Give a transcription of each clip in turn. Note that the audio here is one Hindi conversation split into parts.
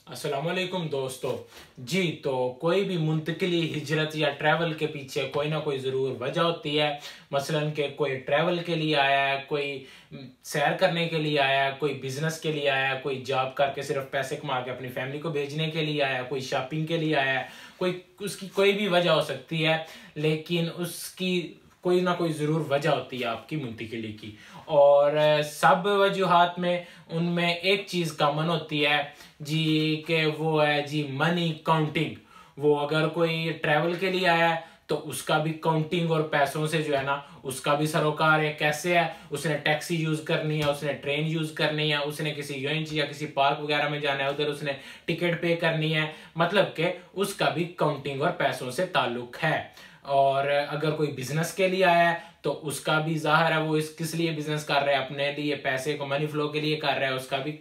अस्सलामुअलैकुम दोस्तों जी। तो कोई भी मुंतकिली हिजरत या ट्रैवल के पीछे कोई ना कोई ज़रूर वजह होती है। मसलन के कोई ट्रैवल के लिए आया है, कोई सैर करने के लिए आया है, कोई बिजनेस के लिए आया है, कोई जॉब करके सिर्फ पैसे कमा के अपनी फैमिली को भेजने के लिए आया है, कोई शॉपिंग के लिए आया है, कोई उसकी कोई भी वजह हो सकती है। लेकिन उसकी कोई ना कोई ज़रूर वजह होती है आपकी मुंतकिली की। और सब वजूहात में उनमें एक चीज़ कॉमन होती है जी, कि वो है जी मनी काउंटिंग। वो अगर कोई ट्रैवल के लिए आया है तो उसका भी काउंटिंग और पैसों से जो है ना उसका भी सरोकार है। कैसे है, उसने टैक्सी यूज करनी है, उसने ट्रेन यूज करनी है, उसने किसी यूएनजी या किसी पार्क वगैरह में जाना है, उधर उसने टिकट पे करनी है। मतलब कि उसका भी काउंटिंग और पैसों से ताल्लुक है। और अगर कोई बिजनेस के लिए आया है तो उसका भी जाहिर है वो किस लिए बिजनेस कर रहा है, अपने लिए पैसे को मनी फ्लो के लिए कर रहा है, उसका भी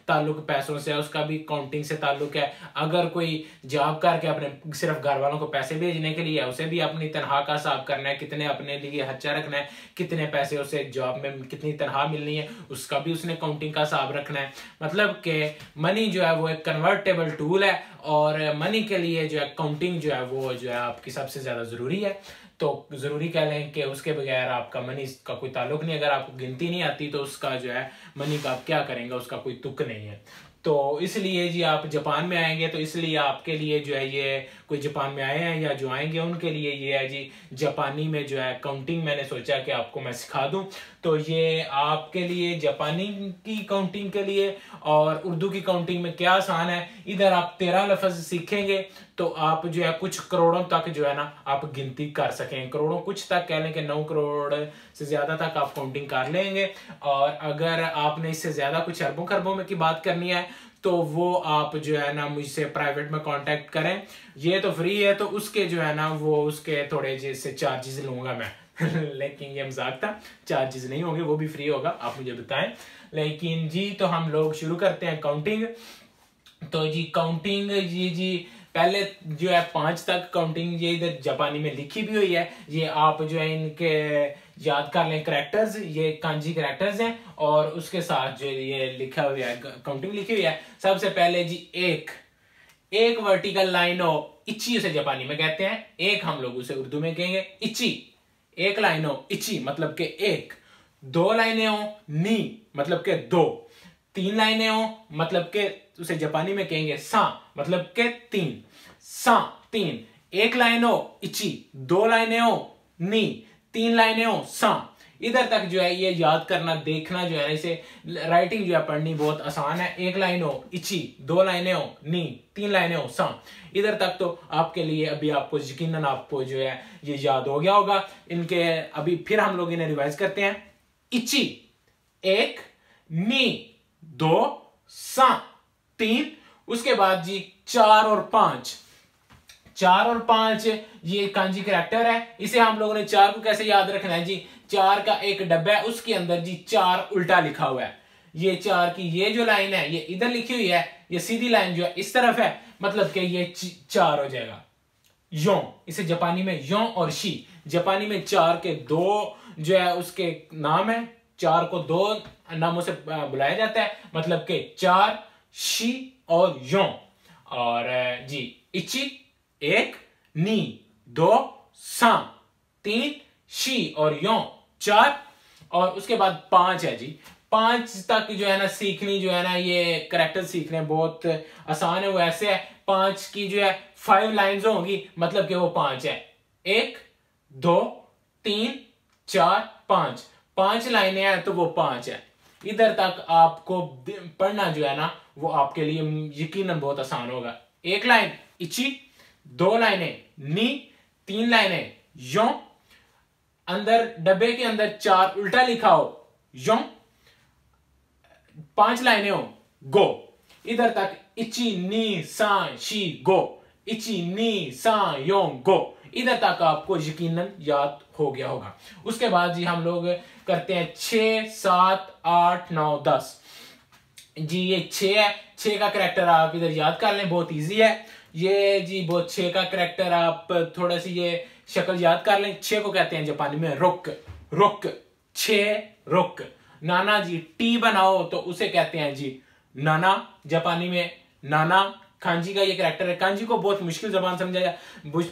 ताल्लुक पैसों से है, उसका भी काउंटिंग से ताल्लुक है। अगर कोई जॉब करके अपने सिर्फ घर वालों को पैसे भेजने के लिए है, उसे भी अपनी तनख्वाह का हिसाब करना है, कितने अपने लिए खर्चा रखना है, कितने पैसे उसे जॉब में कितनी तनख्वाह मिलनी है, उसका भी उसने काउंटिंग का हिसाब रखना है। मतलब कि मनी जो है वो एक कन्वर्टेबल टूल है और मनी के लिए जो है काउंटिंग जो है वो जो है आपकी सबसे ज्यादा जरूरी है। तो जरूरी कह लें कि उसके बगैर आपका मनी का कोई ताल्लुक नहीं। अगर आपको गिनती नहीं आती तो उसका जो है मनी का आप क्या करेंगे, उसका कोई तुक नहीं है। तो इसलिए जी आप जापान में आएंगे तो इसलिए आपके लिए जो है ये कोई जापान में आए हैं या जो आएंगे उनके लिए ये है जी जापानी में जो है काउंटिंग। मैंने सोचा कि आपको मैं सिखा दूं। तो ये आपके लिए जापानी की काउंटिंग के लिए और उर्दू की काउंटिंग में क्या आसान है। इधर आप 13 लफ्ज सीखेंगे तो आप जो है कुछ करोड़ों तक जो है ना आप गिनती कर सकें। करोड़ों कुछ तक कह लें कि 9 करोड़ से ज्यादा तक आप काउंटिंग कर लेंगे। और अगर आपने इससे ज्यादा कुछ अरबों खरबों में की बात करनी है तो वो आप जो है ना मुझसे प्राइवेट में कांटेक्ट करें। ये तो फ्री है तो उसके जो है ना वो उसके थोड़े जैसे चार्जेस लूंगा मैं लेकिन ये मजाक था, चार्जेस नहीं होंगे, वो भी फ्री होगा, आप मुझे बताएं। लेकिन जी तो हम लोग शुरू करते हैं काउंटिंग। तो जी काउंटिंग जी पहले जो है 5 तक काउंटिंग ये इधर जापानी में लिखी भी हुई है। ये आप जो है इनके याद कर लें करैक्टर्स, ये कांजी करैक्टर्स हैं और उसके साथ जो ये लिखा हुआ है काउंटिंग लिखी हुई है। सबसे पहले जी एक वर्टिकल लाइन हो इची उसे जापानी में कहते हैं। एक हम लोग उसे उर्दू में कहेंगे इची। एक लाइन हो इची मतलब के एक। 2 लाइनें हो नी मतलब के 2। 3 लाइनें हो मतलब के उसे जापानी में कहेंगे सा मतलब के 3। सा 3। 1 लाइन हो इची। 2 लाइनें हो नी। 3 लाइनें हो सा। इधर तक जो है ये याद करना देखना जो है ना इसे राइटिंग जो है पढ़नी बहुत आसान है। 1 लाइन हो इची। 2 लाइनें हो नी। 3 लाइनें हो सा। इधर तक तो आपके लिए अभी आपको यकीनन आपको जो है ये याद हो गया होगा। इनके अभी फिर हम लोग इन्हें रिवाइज करते हैं। इची 1 नी 2 सा 3। उसके बाद जी 4 और 5। 4 और 5 ये कांजी करैक्टर है। इसे हम लोगों ने 4 को कैसे याद रखना है जी, 4 का एक डब्बा है उसके अंदर जी 4 उल्टा लिखा हुआ है। ये 4 की ये जो लाइन है ये इधर लिखी हुई है, ये सीधी लाइन जो है इस तरफ है, मतलब कि ये 4 हो जाएगा। यों इसे जापानी में यों और शी। जापानी में 4 के 2 जो है उसके नाम है। 4 को 2 नामों से बुलाया जाता है, मतलब के 4 शी और यों। और जी इची 1 नी 2 सा 3 शी और यों 4। और उसके बाद 5 है जी। 5 तक जो है ना सीखनी जो है ना ये करैक्टर सीखने बहुत आसान है। वो ऐसे है 5 की जो है 5 लाइन्स होंगी, मतलब कि वो 5 है। 1 2 3 4 5। 5 लाइनें हैं तो वो 5 है। इधर तक आपको पढ़ना जो है ना वो आपके लिए यकीनन बहुत आसान होगा। 1 लाइन इची। 2 लाइनें नी। 3 लाइनें यों। अंदर डब्बे के अंदर 4 उल्टा लिखा हो यों। 5 लाइनें हो गो। इधर तक इची नी सा शी गो। इची नी सा यों गो। इधर तक आपको यकीनन याद हो गया होगा। उसके बाद जी हम लोग करते हैं 6 7 8 9 10 जी। ये 6 है। 6 का करैक्टर आप इधर याद कर लें, बहुत इजी है ये जी। बहुत 6 का करैक्टर आप थोड़ा सी ये शक्ल याद कर लें। 6 को कहते हैं जापानी में रुक। रुक 6 रुक। नाना जी टी बनाओ तो उसे कहते हैं जी नाना जापानी में। नाना कांजी का ये कैरेक्टर है। कांजी को बहुत मुश्किल जबान समझाया,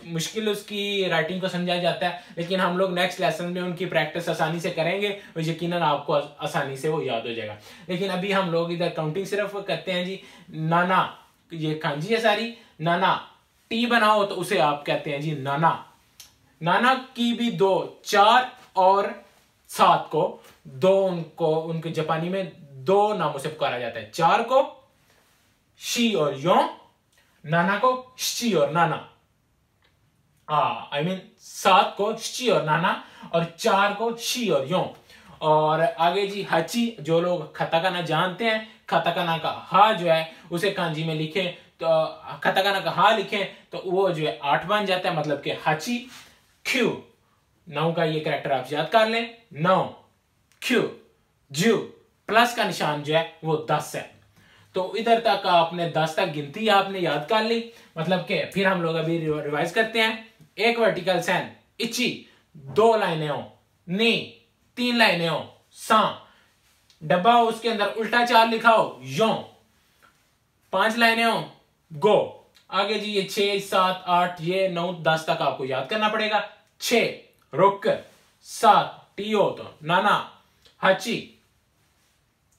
मुश्किल उसकी राइटिंग को समझाया जाता है, लेकिन हम लोग नेक्स्ट लेसन में उनकी प्रैक्टिस आसानी से करेंगे और यकीनन आपको आसानी से वो याद हो जाएगा। लेकिन अभी हम लोग इधर काउंटिंग सिर्फ करते हैं जी। नाना ये कांजी है सारी, नाना टी बनाओ तो उसे आप कहते हैं जी नाना। नाना की भी दो, 4 और 7 को दो, उनको उनके जापानी में 2 नामों से पुकारा जाता है। 4 को शी और यो, नाना को शी और नाना। आई मीन 7 को शी और नाना और 4 को शी और यो। और आगे जी हाची, जो लोग काटाकाना जानते हैं, काटाकाना का हा जो है उसे कांजी में लिखें तो काटाकाना का हा लिखें तो वो जो है 8 बन जाता है, मतलब कि हाची। क्यू 9 का ये कैरेक्टर आप याद कर लें, 9 क्यू जू प्लस का निशान जो है वो 10 है। तो इधर तक आपने 10 तक गिनती आपने याद कर ली, मतलब कि फिर हम लोग अभी रिवाइज करते हैं। एक वर्टिकल सैन इची, 2 लाइनें हो, नी 3 लाइनें हो, सा डब्बा हो उसके अंदर उल्टा 4 लिखा हो, यो 5 लाइनें हो, गो। आगे जी ये 6 7 8 ये 9 10 तक आपको याद करना पड़ेगा। 6 रुक, 7 टीओ तो नाना, हाची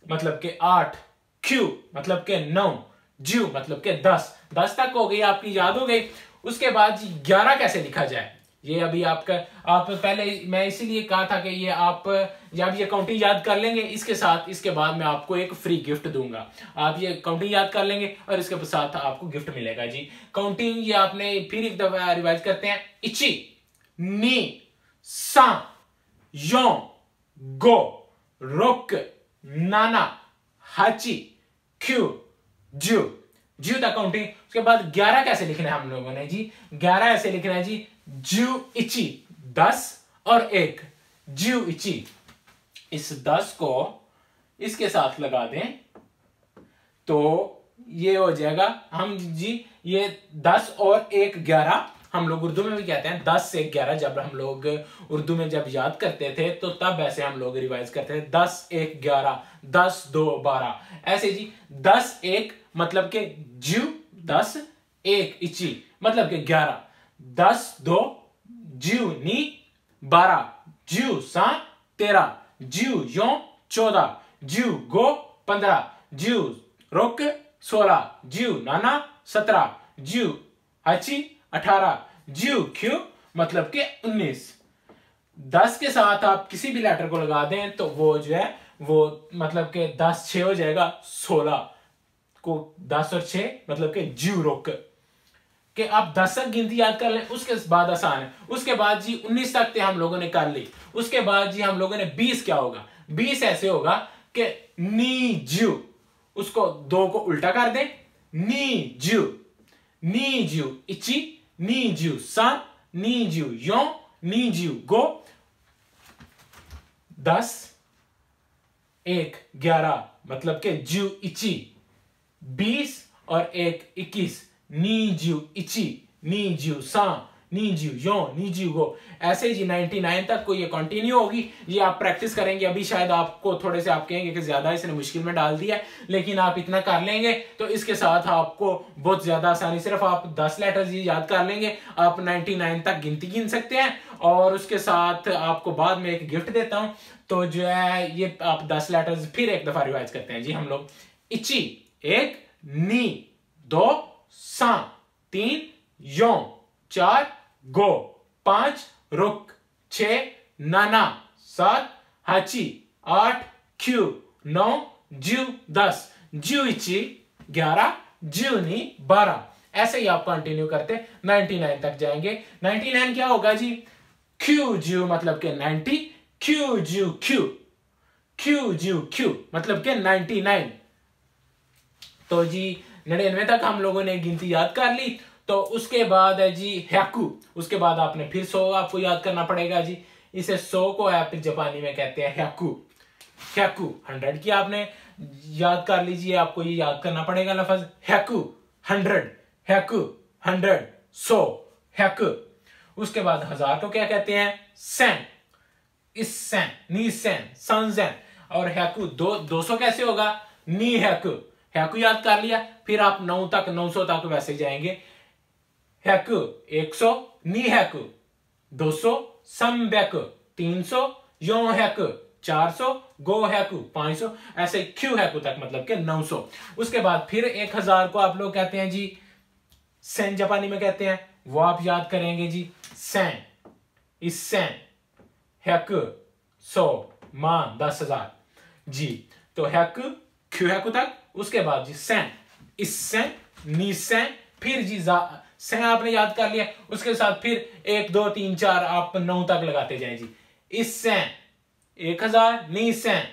मतलब के 8, क्यू मतलब के 9, ज्यू मतलब के 10 तक हो गई, आपकी याद हो गई। उसके बाद जी 11 कैसे लिखा जाए, ये अभी आप पहले मैं इसीलिए कहा था कि ये आप जब ये काउंटिंग याद कर लेंगे, इसके साथ इसके बाद मैं आपको एक फ्री गिफ्ट दूंगा। आप ये काउंटिंग याद कर लेंगे और इसके साथ आपको गिफ्ट मिलेगा जी। काउंटिंग ये आपने फिर एक दफा रिवाइज करते हैं। इची, नी, सा, यो, गो, रोक, नाना, हाची, क्यू, ज्यू, ज्यू तक काउंटिंग। उसके बाद 11 कैसे लिखना है हम लोगों ने जी, 11 ऐसे लिखना है जी, ज्यू इची 10 और 1, ज्यू इची। इस 10 को इसके साथ लगा दें तो ये हो जाएगा हम जी, ये 10 और 1 11, हम लोग उर्दू में भी कहते हैं 10 से 11। जब हम लोग उर्दू में जब याद करते थे तो तब ऐसे हम लोग रिवाइज करते थे, 10 1 11, 10 2 12, ऐसे जी। 10 1 मतलब के ज्यू 10, 1 इची मतलब के 11, 10 2 ज्यू नी 12, ज्यू सा 13, ज्यू यो 14, ज्यू गो 15, ज्यू रोक 16, ज्यू नाना 17, ज्यू हाची 18, ज्यू क्यू मतलब के 19। 10 के साथ आप किसी भी लेटर को लगा दें तो वो जो है वो मतलब के 10 6 हो जाएगा, 16 को 10 और 6 मतलब के ज्यू रोक के आप 10 तक गिनती याद कर लें। उसके बाद आसान है। उसके बाद जी 19 तक ते हम लोगों ने कर ली। उसके बाद जी हम लोगों ने 20 क्या होगा, 20 ऐसे होगा कि नी ज्यू, उसको 2 को उल्टा कर दें, नी ज्यू इची, नी ज्यू सा, नी ज्यू यो, नी ज्यू गो। 10 1 11 मतलब के ज्यू इची, 20 और 1 21, नी ज्यू इची, नी ज्यू सा, नी ज्यू यो, नी ज्यू गो। ऐसे जी 99 तक को ये कंटिन्यू होगी। ये आप प्रैक्टिस करेंगे। अभी शायद आपको थोड़े से आप कहेंगे कि ज्यादा इसने मुश्किल में डाल दिया है, लेकिन आप इतना कर लेंगे तो इसके साथ आपको बहुत ज्यादा आसानी, सिर्फ आप 10 लेटर्स ही याद कर लेंगे, आप 99 तक गिनती गिन सकते हैं। और उसके साथ आपको बाद में एक गिफ्ट देता हूं। तो जो है ये आप 10 लेटर्स फिर एक दफा रिवाइज करते हैं जी हम लोग। इची 1, नी 2, सा 3, यो 4, गो 5, रुक 6, नाना 7, हाची 8, क्यू 9, ज्यू 10, ज्यू इची 11, ज्यू नी 12। ऐसे ही आप कंटिन्यू करते 99 तक जाएंगे। 99 क्या होगा जी, क्यू ज्यू मतलब के 90, क्यू ज्यू क्यू, क्यू ज्यू क्यू मतलब के 99। तो जी 99 तक हम लोगों ने गिनती याद कर ली। तो उसके बाद है जी हैकू। उसके बाद आपने फिर 100 आपको याद करना पड़ेगा जी। इसे 100 को आप जपानी में कहते हैं हैकू। हैकू 100 की आपने याद कर लीजिए, आपको ये याद करना पड़ेगा लफ्ज हैकू 100, हैकू 100 100 हैकू। उसके बाद 1000 को क्या कहते हैं, सैन, इस सैन, नी सैन, सन सैन। और हैकू 200 कैसे होगा, नी हैकू, हैकु याद कर लिया, फिर आप 9 तक 900 तक वैसे जाएंगे। हैकु 100, नी हैकु 200, सम हैकु 300, यो हैकु 400, गो हैकु 500, ऐसे क्यू हैकु तक मतलब के 900। उसके बाद फिर 1000 को आप लोग कहते हैं जी सेन, जापानी में कहते हैं, वो आप याद करेंगे जी सेन, इस सेन हैकु 100 मान 10,000 जी। तो हैकु क्यू हैकु तक, उसके बाद जी सेन, इस सेन, नी सेन, फिर जी सेन आपने याद कर लिया, उसके साथ फिर 1 2 3 4 आप 9 तक लगाते जाएं जी। इस सेन 1000, नी सेन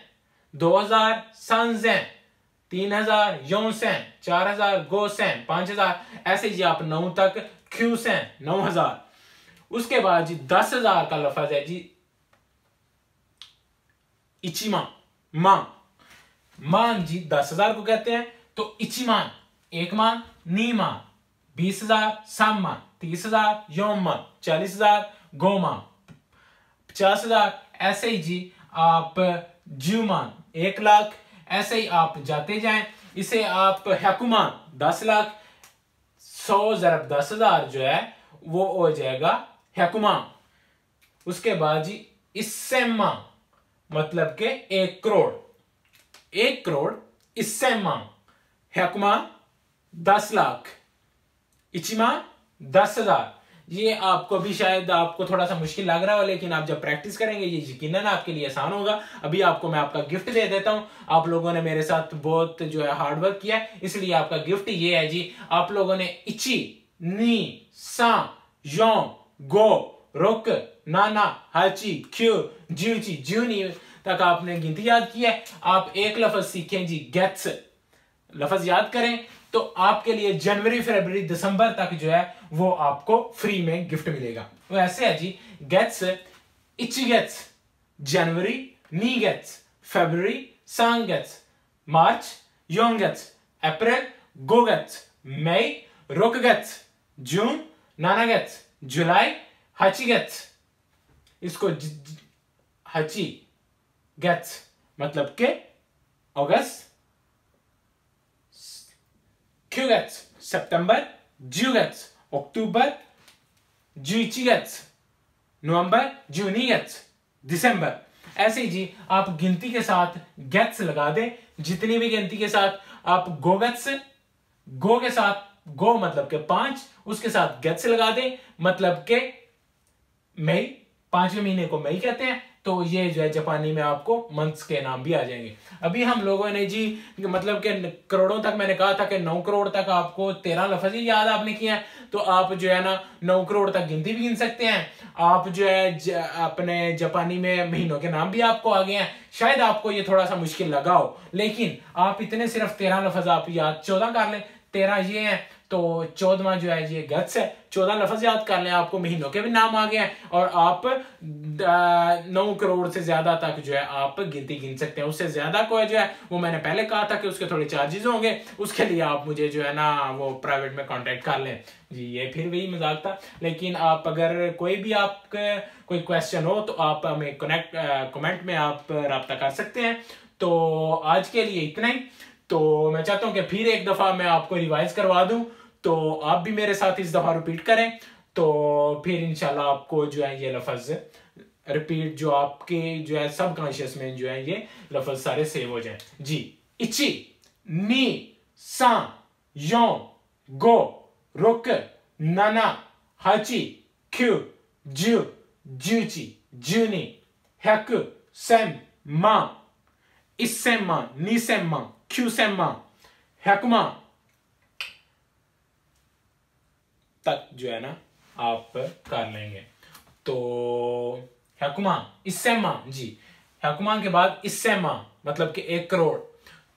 2000, सन सेन 3000, यों सेन 4000, गो सेन 5000, ऐसे जी आप 9 तक, क्यू सेन 9000। उसके बाद जी 10,000 का लफ्ज है जी इचिमान, मान जी 10,000 को कहते हैं। तो इचिमान 1 मान, नी मान 20,000, सम मान 30,000, यों मान 40,000, गो मान 50,000, ऐसे ही जी आप जुमान 1 लाख, ऐसे ही आप जाते जाएं। इसे आप हैकुमान 10 लाख, 100 ज़रब 10,000 जो है वो हो जाएगा हैकुमान। उसके बाद जी इस्सेमा मतलब के 1 करोड़, 1 करोड़ इस्सेमा, हैकुमान 10 लाख, इचिमान 10,000। ये आपको भी शायद आपको थोड़ा सा मुश्किल लग रहा हो, लेकिन आप जब प्रैक्टिस करेंगे ये यकीनन आपके लिए आसान होगा। अभी आपको मैं आपका गिफ्ट दे देता हूं। आप लोगों ने मेरे साथ बहुत जो है हार्ड वर्क किया, इसलिए आपका गिफ्ट ये है जी, आप लोगों ने इची, नी, सा, यों, गो, रोक, नाना, हाची, क्यू, ज्यूची, ज्यूनी तक आपने गिनती याद की है। आप एक लफ्ज सीखें जी गेट्स, लफ्ज याद करें तो आपके लिए जनवरी फरवरी दिसंबर तक जो है वो आपको फ्री में गिफ्ट मिलेगा। वो ऐसे है जी, गेट्स, इची गेट्स, जनवरी, नी गेट्स, फरवरी, सांग गेट्स, मार्च, योंग गेट्स, अप्रैल, गो गेट्स, मई, रोक गेट्स, जून, नाना गेट्स, जुलाई, हाची गेट्स। इसको हाची गेट्स मतलब के अगस्त, क्यू गेट्स सितंबर, ज्यू गेट्स अक्टूबर, ज्यूची गेट्स नवंबर, जूनी गेट्स दिसंबर। ऐसे ही जी आप गिनती के साथ गेट्स लगा दें, जितनी भी गिनती के साथ आप गो गेट्स, गो के साथ गो मतलब के 5, उसके साथ गेट्स लगा दें मतलब के मई, 5वें महीने को मई कहते हैं। तो ये जो है जापानी में आपको मंथ्स के नाम भी आ जाएंगे। अभी हम लोगों ने जी मतलब के करोड़ों तक, मैंने कहा था कि 9 करोड़ तक आपको 13 लफ्ज ही याद आपने किया है, तो आप जो है ना 9 करोड़ तक गिनती भी गिन सकते हैं। आप जो है अपने जापानी में महीनों के नाम भी आपको आ गए हैं। शायद आपको ये थोड़ा सा मुश्किल लगा हो, लेकिन आप इतने सिर्फ 13 लफ्ज आप याद 14 कर लें, 13 ये है तो 14वां जो है ये गेट्स है। 14 लफ्ज याद कर लें, आपको महीनों के भी नाम आ गए हैं और आप 9 करोड़ से ज्यादा तक जो है आप गिनती गिन सकते हैं। उससे ज्यादा को जो है वो मैंने पहले कहा था कि उसके थोड़े चार्जेस होंगे, उसके लिए आप मुझे जो है ना वो प्राइवेट में कांटेक्ट कर लें जी। ये फिर वही मजाक था, लेकिन आप अगर कोई भी आपके कोई क्वेश्चन हो तो आप हमें कमेंट में आप रब्ता कर सकते हैं। तो आज के लिए इतना ही। तो मैं चाहता हूं कि फिर एक दफा मैं आपको रिवाइज करवा दूं, तो आप भी मेरे साथ इस दफा रिपीट करें, तो फिर इंशाल्लाह आपको जो है ये लफ्ज रिपीट जो आपके जो है सबकॉन्शियस में जो है ये लफ्ज सारे सेव हो जाएं जी। इची, नी, सा, यों, गो, रोक, नाना, हाची, क्यू, ज्यू, ज्यूची, ज्यूनी, हैकु, सेम, मा, इसेमा, नीसेमा, क्यूसेमा, हैकुमा तक जो है ना आप कर लेंगे। तो हैकुमा, इसेमा जी, हैकुमा के बाद इसेमा मतलब कि 1 करोड़।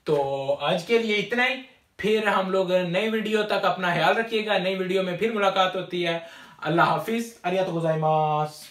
तो आज के लिए इतना ही। फिर हम लोग नई वीडियो तक अपना ख्याल रखिएगा। नई वीडियो में फिर मुलाकात होती है। अल्लाह हाफिज, आरिगातो गोजाइमासु।